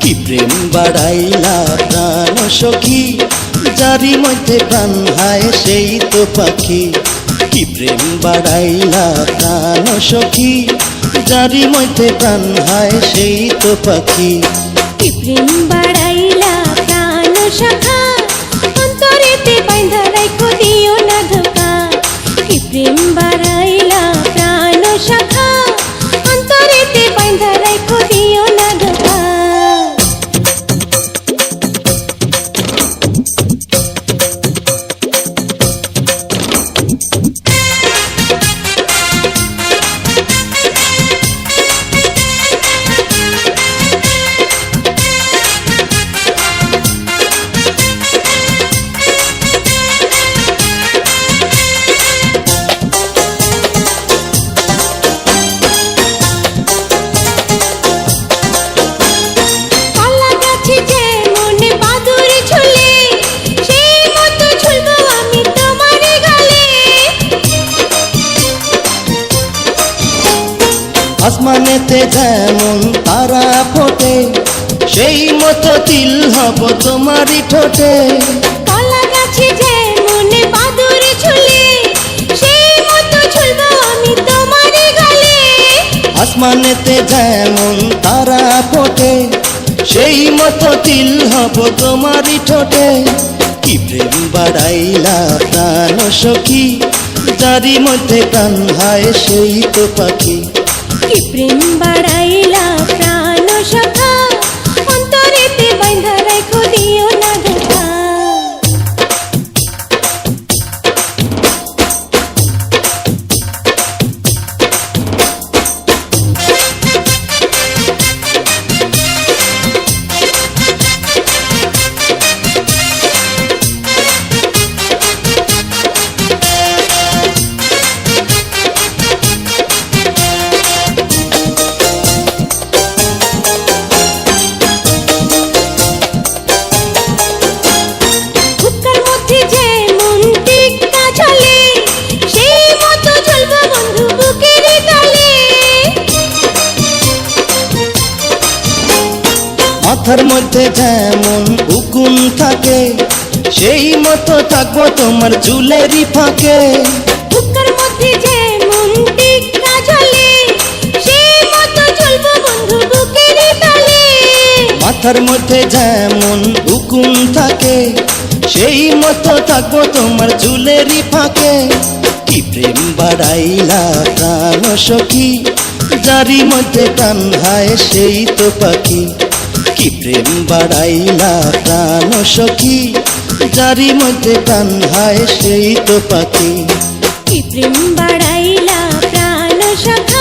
কি প্রেম বাড়াইলা প্রাণ সখী, যারি মধ্যে প্রাণ হায় সেই তো পাখি। কি প্রেম বাড়াইলা প্রাণ সখী, যারি মধ্যে প্রাণ হায় সেই তো পাখি। কি প্রেম বাড়াইলা প্রাণ সখা, অন্তরেতে বাইন্ধা রাখো দিও না ধোকা। কি প্রেম বাড়াইলা প্রাণ সখা, অন্তরেতে বাইন্ধা রাখো দিও না ধোকা। আসমানেতে যেমন তারা ফোটে, সেই মতো তিল হব তোমারই ঠোঁটে। কলা গাছে যেমন বাদুর ঝুলে, সেই মতো ঝুলবো আমি তোমারই গালে। আসমানেতে যেমন তারা ফোটে, সেই মতো তিল হব তোমারই ঠোঁটে। কি প্রেম বাড়াইলা প্রাণ সখী, যারি মধ্যে প্রাণ হায় সেই তো পাখি। কি প্রেম বাড়াইলা প্রাণ সখা, অন্তরেতে বাইন্ধা রাখো দিও না ধোকা। মাথার মধ্যে যেমন উকুন থাকে, সেই মতো থাকবো তোমার চুলেরই ফাঁকে। বুকের মধ্যে যেমন টিকা ঝোলে, সেই মতো ঝুলবো বন্ধু বুকেরই তলে। মাথার মধ্যে যেমন উকুন থাকে, সেই মতো থাকবো তোমার চুলেরই ফাঁকে। কি প্রেম বাড়াইলা প্রাণ সখী, যারি মধ্যে প্রাণ হায় সেই তো পাখি। কি প্রেম বাড়াইলা প্রাণ সখী, যারি মধ্যে প্রাণ হায় সেই তো পাখি। কি প্রেম বাড়াইলা প্রাণ সখা,